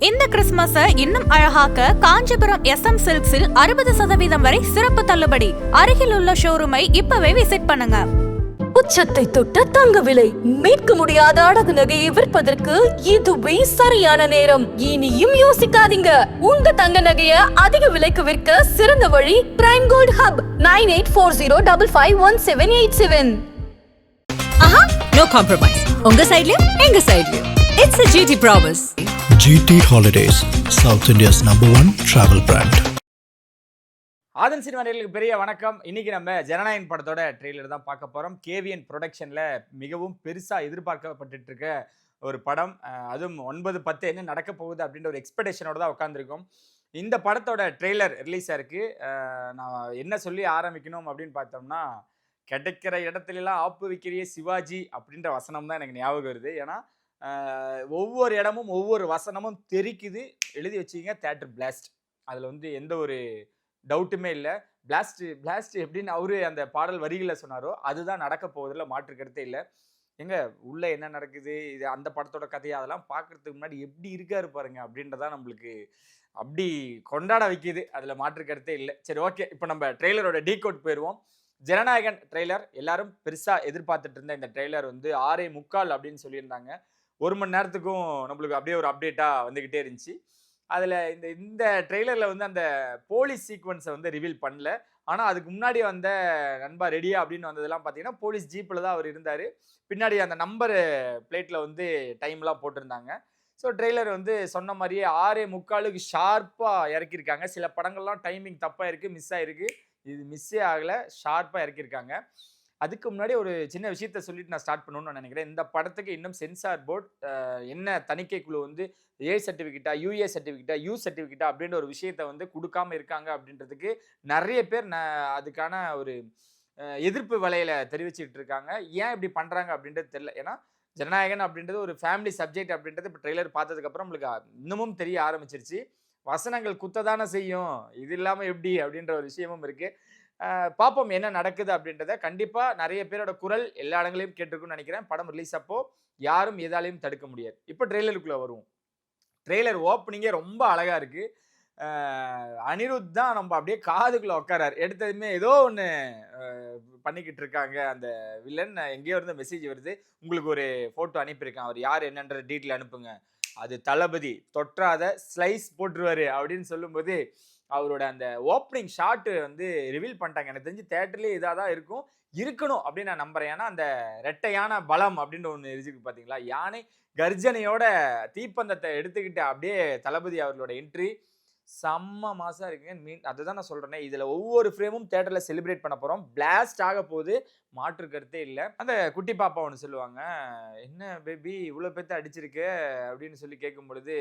இந்த கிறிஸ்துமஸை இன்னும் அழகாக்க காஞ்சிபுரம் SM சில்க்ஸில் 60% வரை சிறப்பு தள்ளுபடி. அருகில் உள்ள ஷோரூமை இப்பவே விசிட் பண்ணுங்க. உச்சத்தை தொட்ட தங்க விலை, மீட்க முடியாத அடகு நகையை விற்பதற்கு இதுவே சரியான நேரம். இனியும் யோசிக்காதீங்க. உங்க தங்க நகைய அதிக விலைக்கு விற்க சிறந்த வழி பிரைம் கோல்ட் ஹப் 9840551787. ஆஹா, no compromise. உங்க சைடுலயும் எங்க சைடுலயும். It's a GT promise. GT Holidays, South India's #1 travel brand. Aadhan cinema நேயர்களுக்கு பெரிய வணக்கம். இன்னைக்கு நம்ம ஜனநாயகன் படத்தோட ட்ரெய்லர் தான் பார்க்க போறோம். KVN ப்ரொடக்ஷன்ல மிகவும் பெருசா எதிர்பார்க்கப்பட்டு இருக்க ஒரு படம். அதுவும் 9/10 என்ன நடக்க போகுது அப்படின்ற ஒரு எக்ஸ்பெக்டேஷனோட தான் உட்காந்துருக்கோம். இந்த படத்தோட ட்ரெய்லர் ரிலீஸ் ஆயிருக்கு. நான் என்ன சொல்லி ஆரம்பிக்கணும் அப்படின்னு பார்த்தோம்னா, கிடைக்கிற இடத்துலலாம் ஆப்பு வைக்கிறிய சிவாஜி அப்படின்ற வசனம் தான் எனக்கு ஞாபகம் வருது. ஏன்னா ஒவ்வொரு இடமும் ஒவ்வொரு வசனமும் தெரிக்குது. எழுதி வச்சிங்க தியேட்டர் பிளாஸ்ட். அதில் வந்து எந்த ஒரு டவுட்டுமே இல்லை. பிளாஸ்ட் எப்படின்னு அவரு அந்த பாடல் வரிகளை சொன்னாரோ அதுதான் நடக்க போவதில்லை, மாற்று கருத்தே இல்லை. எங்க உள்ள என்ன நடக்குது, இது அந்த படத்தோட கதையை அதெல்லாம் பார்க்கறதுக்கு முன்னாடி எப்படி இருக்காரு பாருங்க அப்படின்றதான் நம்மளுக்கு அப்படி கொண்டாட வைக்கிது. அதில் மாற்று கருத்தே இல்லை. சரி, ஓகே, இப்போ நம்ம ட்ரெய்லரோட டீகோட் போயிடுவோம். ஜனநாயகன் ட்ரெய்லர் எல்லாரும் பெருசாக எதிர்பார்த்துட்டு இருந்த இந்த ட்ரெய்லர் வந்து 6:45 அப்படின்னு சொல்லியிருந்தாங்க. 1 மணி நேரத்துக்கும் நம்மளுக்கு அப்படியே ஒரு அப்டேட்டாக வந்துக்கிட்டே இருந்துச்சு. அதில் இந்த ட்ரெய்லரில் வந்து அந்த போலீஸ் சீக்வன்ஸை வந்து ரிவீல் பண்ணல. ஆனால் அதுக்கு முன்னாடி வந்த நண்பா ரெடியா அப்படின்னு வந்ததெல்லாம் பார்த்தீங்கன்னா போலீஸ் ஜீப்பில் தான் அவர் இருந்தார். பின்னாடி அந்த நம்பர் பிளேட்டில் வந்து டைம்லாம் போட்டிருந்தாங்க. ஸோ ட்ரெய்லர் வந்து சொன்ன மாதிரியே 6:45 ஷார்ப்பாக இறக்கியிருக்காங்க. சில படங்கள்லாம் டைமிங் தப்பாக இருக்குது, மிஸ் ஆகிருக்கு. இது மிஸ்ஸே ஆகலை, ஷார்ப்பாக இறக்கியிருக்காங்க. அதுக்கு முன்னாடி ஒரு சின்ன விஷயத்த சொல்லிட்டு நான் ஸ்டார்ட் பண்ணணும்னு நினைக்கிறேன். இந்த படத்துக்கு இன்னும் சென்சார் போர்டு என்ன தணிக்கை குழு வந்து A சர்டிஃபிகேட்டா, UA சர்டிஃபிகேட்டா, U சர்டிஃபிகேட்டா அப்படின்ற ஒரு விஷயத்த வந்து கொடுக்காம இருக்காங்க அப்படின்றதுக்கு நிறைய பேர் அதுக்கான ஒரு எதிர்ப்பு வலையில தெரிவிச்சுட்டு இருக்காங்க. ஏன் இப்படி பண்றாங்க அப்படின்றது தெரியல. ஏன்னா ஜனநாயகன் அப்படின்றது ஒரு ஃபேமிலி சப்ஜெக்ட் அப்படின்றது இப்போ ட்ரெய்லர் பார்த்ததுக்கப்புறம் நம்மளுக்கு இன்னமும் தெரிய ஆரம்பிச்சிருச்சு. வசனங்கள் குத்ததானே செய்யும், இது இல்லாமல் எப்படி அப்படின்ற ஒரு விஷயமும் இருக்கு. பார்ப்போம் என்ன நடக்குது அப்படின்றத. கண்டிப்பா நிறைய பேரோட குரல் எல்லா இடங்களையும் கேட்டிருக்குன்னு நினைக்கிறேன். படம் ரிலீஸ் அப்போ யாரும் எதாலையும் தடுக்க முடியாது. இப்போ ட்ரெய்லருக்குள்ள வருவோம். ட்ரெய்லர் ஓப்பனிங்கே ரொம்ப அழகா இருக்கு. அனிருத் தான் நம்ம அப்படியே காதுக்குள்ள உட்காராரு. எடுத்ததுமே ஏதோ ஒன்று பண்ணிக்கிட்டு இருக்காங்க அந்த வில்லன். எங்கேயோ இருந்து மெசேஜ் வருது, உங்களுக்கு ஒரு ஃபோட்டோ அனுப்பியிருக்கேன், அவர் யார் என்னன்ற டீட்டெயில் அனுப்புங்க, அது தளபதி, தொற்றாத ஸ்லைஸ் போட்டுருவாரு அப்படின்னு சொல்லும்போது அவரோட அந்த ஓப்பனிங் ஷாட்டு வந்து ரிவீல் பண்ணிட்டாங்க. எனக்கு தெரிஞ்சு தேட்டர்லேயே இதாக தான் இருக்கணும் அப்படின்னு நான் நம்புறேன். ஏன்னா அந்த ரெட்டையான பலம் அப்படின்ற ஒன்று இருக்கு பார்த்தீங்களா, யானை கர்ஜனையோட தீப்பந்தத்தை எடுத்துக்கிட்டு அப்படியே தளபதி அவர்களோட என்ட்ரி செம்ம மாசா இருக்குங்க. அதுதான் நான் சொல்றேனே, இதுல ஒவ்வொரு ஃப்ரேமும் தியேட்டர்ல செலிப்ரேட் பண்ண போறோம். பிளாஸ்ட் ஆக போகுது, மாற்று கருத்தே இல்லை. அந்த குட்டி பாப்பா ஒன்று சொல்லுவாங்க, என்ன பேபி இவ்வளோ பேர்த்த அடிச்சிருக்கு அப்படின்னு சொல்லி கேட்கும் பொழுது,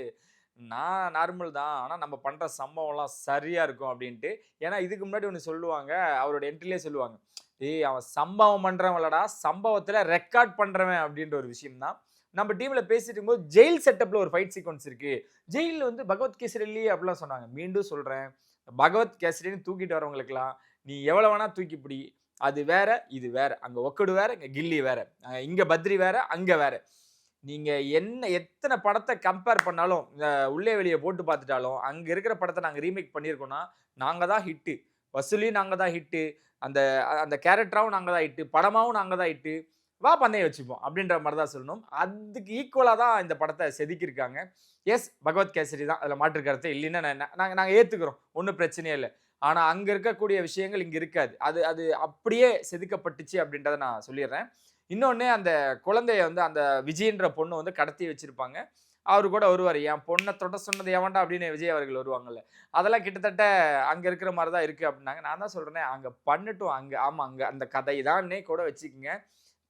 நான் நார்மல் தான், ஆனால் நம்ம பண்ணுற சம்பவம்லாம் சரியாக இருக்கும் அப்படின்ட்டு. ஏன்னா இதுக்கு முன்னாடி ஒன்று சொல்லுவாங்க, அவரோட என்ட்ரிலே சொல்லுவாங்க, ஏய் அவன் சம்பவம் பண்ணுறவங்களடா, சம்பவத்தில் ரெக்கார்ட் பண்ணுறவன் அப்படின்ற ஒரு விஷயம் தான். நம்ம டீமில் பேசிட்டு இருக்கும்போது ஜெயில் செட்டப்பில் ஒரு ஃபைட் சீக்வன்ஸ் இருக்குது, ஜெயிலில் வந்து பகவத் கேசரி அப்படிலாம் சொன்னாங்க. மீண்டும் சொல்கிறேன், பகவத் கேசரின்னு தூக்கிட்டு வரவங்களுக்குலாம் நீ எவ்வளோ வேணால் தூக்கி பிடி, அது வேற இது வேற. அங்கே ஒக்கடு வேற, இங்கே கில்லி வேற, இங்கே பத்ரி வேற, அங்கே வேற. நீங்கள் எத்தனை படத்தை கம்பேர் பண்ணாலும், உள்ளே வெளியே போட்டு பார்த்துட்டாலும், அங்கே இருக்கிற படத்தை நாங்கள் ரீமேக் பண்ணியிருக்கோன்னா நாங்கள் தான் ஹிட்டு, வசூலியும் நாங்கள் தான் ஹிட்டு, அந்த அந்த கேரக்டராகவும் நாங்கள் தான் ஹிட்டு, படமாகவும் நாங்கள் தான் ஹிட்டு, வா பண்ணையை வச்சுப்போம் அப்படின்ற மாதிரி தான் சொல்லணும். அதுக்கு ஈக்குவலாக தான் இந்த படத்தை செதுக்கியிருக்காங்க. எஸ், பகவத் கேசரி தான், அதில் மாற்று கருத்தை இல்லைன்னா நாங்கள் ஏற்றுக்கிறோம், ஒன்றும் பிரச்சனையே இல்லை. ஆனால் அங்கே இருக்கக்கூடிய விஷயங்கள் இங்கே இருக்காது. அது அப்படியே செதுக்கப்பட்டுச்சு அப்படின்றத நான் சொல்லிடுறேன். இன்னொன்று, அந்த குழந்தைய வந்து அந்த விஜய்ன்ற பொண்ணு வந்து கடத்தி வச்சிருப்பாங்க. அவரு கூட வருவார், என் பொண்ணை தொட சொன்னது எவன்டா அப்படின்னு விஜய் அவர்கள் வருவாங்கல்ல, அதெல்லாம் கிட்டத்தட்ட அங்கே இருக்கிற மாதிரி தான் இருக்குது அப்படின்னாங்க. நான் தான் சொல்கிறேனே, அங்கே பண்ணட்டும், அங்கே அந்த கதை தானே கூட வச்சுக்கோங்க.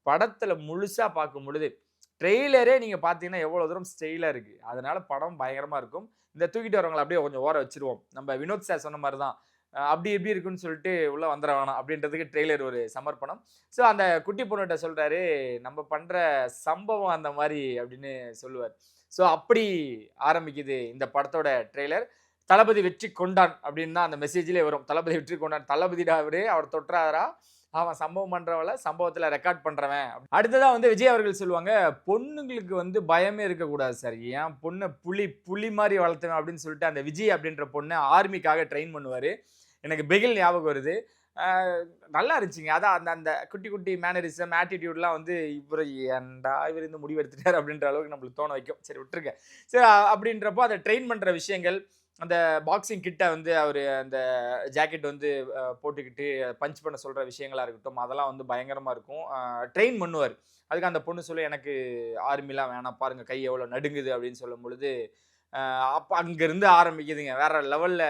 படத்தில் முழுசாக பார்க்கும் பொழுது ட்ரெய்லரே நீங்கள் பார்த்தீங்கன்னா எவ்வளோ தூரம் ஸ்டைலாக இருக்குது. அதனால படம் பயங்கரமாக இருக்கும். இந்த தூக்கிட்டு வரவங்களை அப்படியே கொஞ்சம் ஓர வச்சிருவோம். நம்ம வினோத் சார் சொன்ன மாதிரி தான், அப்படி எப்படி இருக்குன்னு சொல்லிட்டு உள்ளே வந்துட வேணாம் அப்படின்றதுக்கு ட்ரெய்லர் ஒரு சமர்ப்பணம். ஸோ அந்த குட்டி பொண்ணுகிட்ட சொல்கிறாரு, நம்ம பண்ணுற சம்பவம் அந்த மாதிரி அப்படின்னு சொல்லுவார். ஸோ அப்படி ஆரம்பிக்குது இந்த படத்தோட ட்ரெய்லர். தளபதி வெற்றி கொண்டான் அப்படின்னு தான் அந்த மெசேஜ்லேயே வரும். தளபதி வெற்றி கொண்டான், தளபதிடா அவர் தொற்றாரா, அவன் சம்பவம் பண்றவள சம்பவத்துல ரெக்கார்ட் பண்றவன். அடுத்ததா வந்து விஜய் அவர்கள் சொல்லுவாங்க, பொண்ணுங்களுக்கு வந்து பயமே இருக்கக்கூடாது சார். ஏன் பொண்ணை புலி மாதிரி வளர்த்துவேன் அப்படின்னு சொல்லிட்டு அந்த விஜய் அப்படின்ற பொண்ணை ஆர்மிக்காக ட்ரெயின் பண்ணுவாரு. எனக்கு பிகில் ஞாபகம் வருது. நல்லா இருந்துச்சுங்க. அதான் அந்த அந்த குட்டி குட்டி மேனரிசம் ஆட்டிடியூட்லாம் வந்து இவர் ஏன்டா இவர் இந்த முடிவு எடுத்துட்டார் அப்படின்ற அளவுக்கு நம்மளுக்கு தோண வைக்கும். சரி விட்டுருங்க. சரி அப்படின்றப்போ அதை ட்ரெயின் பண்ற விஷயங்கள், அந்த பாக்ஸிங் கிட்ட வந்து அவர் அந்த ஜாக்கெட் வந்து போட்டுக்கிட்டு பஞ்ச் பண்ண சொல்ற விஷயங்களா இருக்கட்டும், அதெல்லாம் வந்து பயங்கரமா இருக்கும். ட்ரெயின் பண்ணுவார். அதுக்கு அந்த பொண்ணு சொல்ல, எனக்கு ஆர்மிலாம் வேணாம், பாருங்க கை எவ்வளோ நடுங்குது அப்படின்னு சொல்லும் பொழுது, அப்போ அங்கிருந்து ஆரம்பிக்குதுங்க வேற லெவல்ல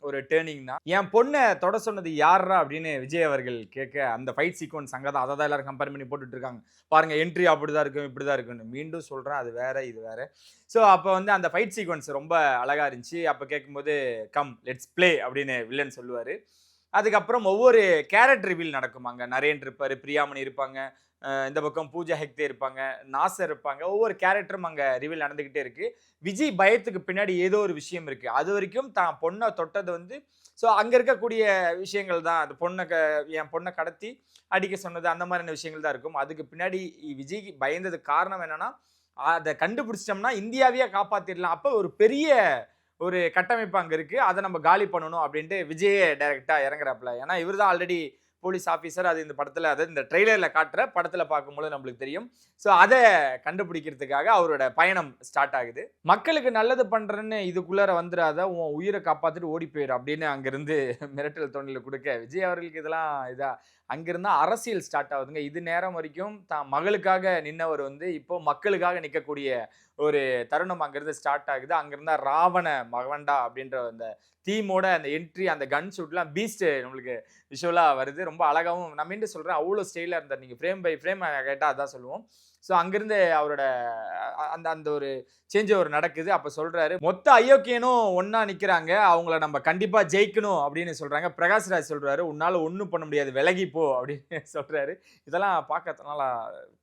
ஒரு டேர்னிங் தான். என் பொண்ணை தொட சொன்னது யாரா அப்படின்னு விஜய் அவர்கள் கேட்க, அந்த ஃபைட் சீக்வன்ஸ் அங்கே தான். அதை தான் எல்லாரும் கம்பேர் பண்ணி போட்டுட்டு இருக்காங்க. பாருங்க என்ட்ரி அப்படிதான் இருக்கும், இப்படிதான் இருக்குன்னு. மீண்டும் சொல்றேன், அது வேற இது வேற. ஸோ அப்போ வந்து அந்த ஃபைட் சீக்வன்ஸ் ரொம்ப அழகா இருந்துச்சு. அப்போ கேட்கும்போது கம் லெட்ஸ் பிளே அப்படின்னு வில்லன் சொல்லுவாரு. அதுக்கப்புறம் ஒவ்வொரு கேரக்டர் ரிவீல் நடக்கும். அங்கே நரேன் இருப்பாரு, பிரியாமணி இருப்பாங்க, இந்த பக்கம் பூஜா ஹெக்தே இருப்பாங்க, நாசர் இருப்பாங்க. ஒவ்வொரு கேரக்டரும் அங்கே ரிவீல் நடந்துகிட்டே இருக்கு. விஜய் பயத்துக்கு பின்னாடி ஏதோ ஒரு விஷயம் இருக்கு. அது வரைக்கும் தான் பொண்ணை தொட்டது வந்து ஸோ அங்கே இருக்கக்கூடிய விஷயங்கள் தான். அது என் பொண்ணை கடத்தி அடிக்க சொன்னது, அந்த மாதிரியான விஷயங்கள் தான் இருக்கும். அதுக்கு பின்னாடி விஜய்க்கு பயந்ததுக்கு காரணம் என்னன்னா, அதை கண்டுபிடிச்சிட்டோம்னா இந்தியாவையே காப்பாற்றிடலாம். அப்போ ஒரு பெரிய ஒரு கட்டமைப்பு அங்கே இருக்கு. அதை நம்ம காலி பண்ணணும் அப்படின்ட்டு விஜயே டைரக்டா இறங்குறாப்புல. ஏன்னா இவர் தான் ஆல்ரெடி போலீஸ் ஆஃபீஸர். அது இந்த படத்தில், அதாவது இந்த ட்ரெய்லரில் காட்டுற படத்தில் பார்க்கும்போது நம்மளுக்கு தெரியும். ஸோ அதை கண்டுபிடிக்கிறதுக்காக அவரோட பயணம் ஸ்டார்ட் ஆகுது. மக்களுக்கு நல்லது பண்ணுறேன்னு இதுக்குள்ளார வந்துடாத, உன் உயிரை காப்பாற்றிட்டு ஓடி போயிடு அப்படின்னு அங்கேருந்து மிரட்டல் தோணியில் கொடுக்க, விஜய் அவர்களுக்கு இதெல்லாம் அங்கிருந்தா அரசியல் ஸ்டார்ட் ஆகுதுங்க. இது நேரம் வரைக்கும் தான் மகளுக்காக நின்னவர் வந்து இப்போ மக்களுக்காக நிற்கக்கூடிய ஒரு தருணம் அங்கிருந்து ஸ்டார்ட் ஆகுது. அங்கிருந்தா ராவண மகவண்டா அப்படின்ற அந்த தீமோட அந்த என்ட்ரி, அந்த கன் ஷூட்லாம் பீஸ்ட் நம்மளுக்கு விஷுவலாக வருது. ரொம்ப அழகாகவும், நான் மீண்டும் சொல்கிறேன், அவ்வளோ ஸ்டைலாக இருந்தார். நீங்கள் ஃப்ரேம் பை ஃப்ரேம் கேட்டால் அதான் சொல்லுவோம். ஸோ அங்கிருந்து அவரோட அந்த அந்த ஒரு சேஞ்ச் ஓவர் நடக்குது. அப்போ சொல்கிறாரு, மொத்த அயோக்கியனும் ஒன்றா நிற்கிறாங்க, அவங்கள நம்ம கண்டிப்பாக ஜெயிக்கணும் அப்படின்னு சொல்கிறாங்க. பிரகாஷ்ராஜ் சொல்கிறாரு, உன்னால் ஒன்றும் பண்ண முடியாது, விலகி போ அப்படின்னு சொல்கிறாரு. இதெல்லாம் பார்க்கறதுனால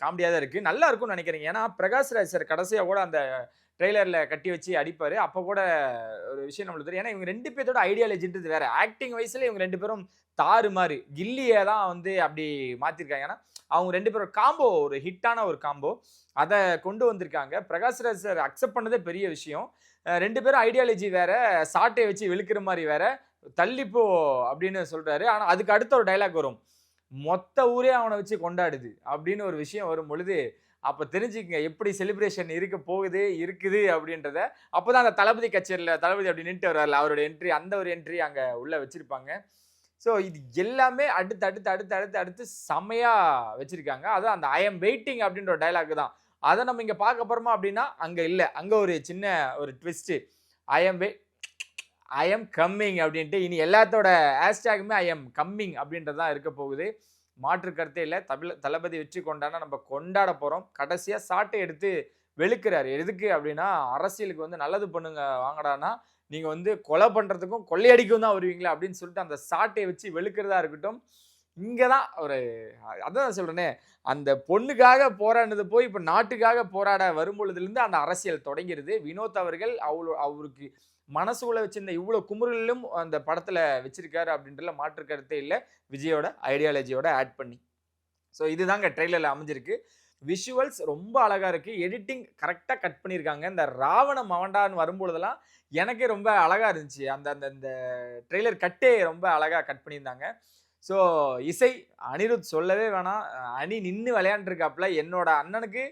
காமெடியாக தான் இருக்குது. நல்லா இருக்கும்னு நினைக்கிறீங்க. ஏன்னா பிரகாஷ்ராஜ் சார் கடைசியாக கூட அந்த ட்ரெய்லரில் கட்டி வச்சு அடிப்பார். அப்போ கூட ஒரு விஷயம் நம்மளுக்கு தெரியும். ஏன்னா இவங்க ரெண்டு பேர்த்தோட ஐடியாலஜின்றது வேறு. ஆக்டிங் வயசில் இவங்க ரெண்டு பேரும் தாறு மாதிரி கில்லியை தான் வந்து அப்படி மாற்றிருக்காங்க. ஏன்னா அவங்க ரெண்டு பேரும் காம்போ ஒரு ஹிட்டான ஒரு காம்போ, அதை கொண்டு வந்திருக்காங்க. பிரகாஷ்ராஜ் சார் அக்செப்ட் பண்ணதே பெரிய விஷயம். ரெண்டு பேரும் ஐடியாலஜி வேற, சாட்டை வச்சு வெளுக்கிற மாதிரி வேற, தள்ளிப்போ அப்படின்னு சொல்றாரு. ஆனால் அதுக்கு அடுத்த ஒரு டைலாக் வரும், மொத்த ஊரே அவனை வச்சு கொண்டாடுது அப்படின்னு ஒரு விஷயம் வரும் பொழுது, அப்போ தெரிஞ்சுக்கங்க எப்படி செலிப்ரேஷன் இருக்குது அப்படின்றத. அப்போதான் அந்த தளபதி கச்சேரியில் தளபதி அப்படி நின்று வர்றாரு, அவரோட என்ட்ரி, அந்த ஒரு என்ட்ரி அங்கே உள்ள வச்சிருப்பாங்க. ஸோ இது எல்லாமே அடுத்து அடுத்து அடுத்து அடுத்து அடுத்து செம்மையாக வச்சுருக்காங்க. அதுவும் அந்த ஐ எம் வெயிட்டிங் அப்படின்ற ஒரு டைலாக் தான். அதை நம்ம இங்கே பார்க்க போகிறோமா அப்படின்னா அங்கே இல்லை. அங்கே ஒரு சின்ன ஒரு ட்விஸ்ட்டு, ஐ எம் கம்மிங் அப்படின்ட்டு. இனி எல்லாத்தோட ஹேஷ்டேக்குமே ஐ எம் கம்மிங் அப்படின்றது தான் இருக்க போகுது. மாற்று கருத்தே இல்லை. தளபதி வெற்றி கொண்டாடினா நம்ம கொண்டாட போகிறோம். கடைசியாக சாட்டை எடுத்து வெளுக்கிறாரு. எதுக்கு அப்படின்னா, அரசியலுக்கு வந்து நல்லது பண்ணுங்க வாங்கடானா, நீங்கள் வந்து கொலை பண்ணுறதுக்கும் கொள்ளையடிக்கும் தான் வருவீங்களா அப்படின்னு சொல்லிட்டு அந்த சாட்டையை வச்சு வெளுக்கிறதா இருக்கட்டும். இங்கே தான் ஒரு, அதான் சொல்கிறேனே, அந்த பொண்ணுக்காக போராடினது போய் இப்போ நாட்டுக்காக போராட வரும்பொழுதுலேருந்து அந்த அரசியல் தொடங்கிடுது. வினோத் அவர்கள் அவருக்கு மனசுக்குள்ள வச்சிருந்த இவ்வளோ குமுறலும் அந்த படத்தில் வச்சிருக்காரு அப்படின்றல மாற்று கருத்தே இல்லை, விஜயோட ஐடியாலஜியோட ஆட் பண்ணி. ஸோ இதுதாங்க ட்ரெய்லரில் அமைஞ்சிருக்கு. விஷுவல்ஸ் ரொம்ப அழகாக இருக்குது. எடிட்டிங் கரெக்டாக கட் பண்ணியிருக்காங்க. இந்த ராவண மவண்டான்னு வரும்பொழுதெல்லாம் எனக்கே ரொம்ப அழகாக இருந்துச்சு. அந்த அந்த இந்த ட்ரெய்லர் கட்டே ரொம்ப அழகாக கட் பண்ணியிருந்தாங்க. ஸோ இசை அனிருத் சொல்லவே வேணாம், அணி நின்று விளையாண்டுருக்காப்புல. என்னோட அண்ணனுக்கு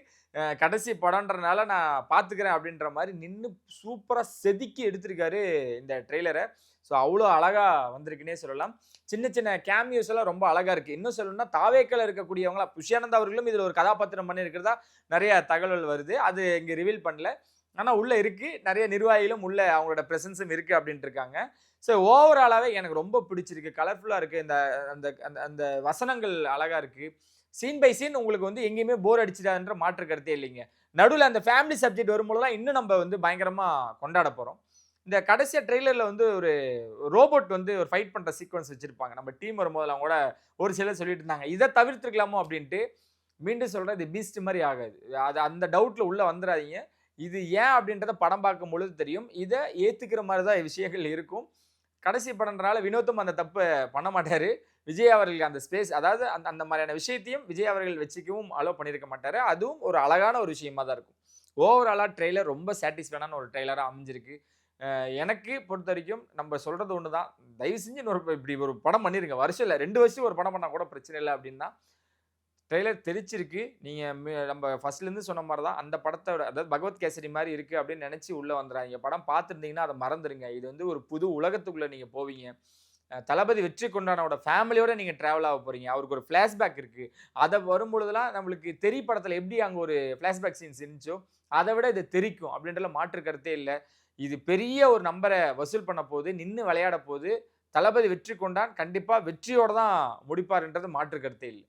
கடைசி படம்ன்றனால நான் பார்த்துக்கிறேன் அப்படின்ற மாதிரி நின்று சூப்பராக செதுக்கி எடுத்திருக்காரு இந்த ட்ரெய்லரை. ஸோ அவ்வளோ அழகாக வந்திருக்குன்னே சொல்லலாம். சின்ன சின்ன கேமியோஸ் எல்லாம் ரொம்ப அழகாக இருக்குது. இன்னும் சொல்லணும்னா தாவேக்கள் இருக்கக்கூடியவங்களா புஷ்யானந்த் அவர்களும் இதில் ஒரு கதாபாத்திரம் பண்ணியிருக்கிறதா நிறைய தகவல் வருது. அது இங்கே ரிவீல் பண்ணல, ஆனால் உள்ளே இருக்குது. நிறைய நிர்வாகிகளும் உள்ளே அவங்களோட ப்ரெசன்ஸும் இருக்குது அப்படின்ட்டு இருக்காங்க. ஸோ ஓவராலாகவே எனக்கு ரொம்ப பிடிச்சிருக்கு. கலர்ஃபுல்லாக இருக்குது. இந்த அந்த அந்த வசனங்கள் அழகாக இருக்குது. சீன் பை சீன் உங்களுக்கு வந்து எங்கேயுமே போர் அடிச்சிடாதுன்ற மாற்று கருத்தே இல்லைங்க. நடுவில் அந்த ஃபேமிலி சப்ஜெக்ட் வரும்போதுலாம் இன்னும் நம்ம வந்து பயங்கரமாக கொண்டாட போகிறோம். இந்த கடைசியாக ட்ரெய்லரில் வந்து ஒரு ரோபோட் வந்து ஒரு ஃபைட் பண்ணுற சீக்வன்ஸ் வச்சுருப்பாங்க. நம்ம டீம் வரும்போதெல்லாம் கூட ஒரு சிலர் சொல்லிட்டு இருந்தாங்க, இதை தவிர்த்துருக்கலாமோ அப்படின்ட்டு. மீண்டும் சொல்கிறேன், இது பீஸ்ட் மாதிரி ஆகாது. அது அந்த டவுட்டில் உள்ளே வந்துடாதீங்க. இது ஏன் அப்படின்றத படம் பார்க்கும் பொழுது தெரியும். இதை ஏற்றுக்கிற மாதிரி தான் விஷயங்கள் இருக்கும். கடைசி படம்ன்றனால வினோத்தும் அந்த தப்பு பண்ண மாட்டாரு. விஜய் அவர்களுக்கு அந்த ஸ்பேஸ், அதாவது அந்த அந்த மாதிரியான விஷயத்தையும் விஜய் அவர்கள் வச்சுக்கவும் அலோவ் பண்ணியிருக்க மாட்டாரு. அதுவும் ஒரு அழகான ஒரு விஷயமா தான் இருக்கும். ஓவராலா ட்ரெய்லர் ரொம்ப சாட்டிஸ்ஃபைடான ஒரு ட்ரெய்லரா அமைஞ்சிருக்கு. எனக்கு பொறுத்த வரைக்கும் நம்ம சொல்றது ஒண்ணுதான். தயவு செஞ்சு இப்படி ஒரு படம் பண்ணிருங்க. வருஷம் இல்ல 2 வருஷம் ஒரு படம் பண்ணா கூட பிரச்சனை இல்ல அப்படின்னு தான். ட்ரெய்லர் தெரிச்சிருக்கு. நீங்க நம்ம ஃபர்ஸ்ட்லேருந்து சொன்ன மாரி தான். அந்த படத்தோட, அதாவது பகவத் கேசரி மாரி இருக்கு அப்படின்னு நெனச்சு உள்ள வந்துறாதீங்க. படம் பார்த்துருந்தீங்கன்னா அத மறந்துருங்க. இது வந்து ஒரு புது உலகத்துக்குள்ள நீங்க போவீங்க. தளபதி வெற்றி கொண்டானோட ஃபேமிலியோட நீங்க டிராவல் ஆக போறீங்க. அவருக்கு ஒரு ஃபிளாஷ்பேக் இருக்கு. அத வரும்பொழுதெல்லாம் நம்மளுக்கு தெறி படத்துல எப்படி அங்க ஒரு ஃபிளாஷ்பேக் சீன்ஸ் இருந்துச்சோ, அத விட இது தெறிக்கும் அப்படின்றதுல மாற்று கருத்தே இல்ல. இது பெரிய ஒரு நம்பர வசூல் பண்ண போது, நின்னு விளையாட போது. தளபதி வெற்றி கொண்டான் கண்டிப்பா வெற்றியோட தான் முடிப்பார்ன்றது மாற்று கருத்தே இல்ல.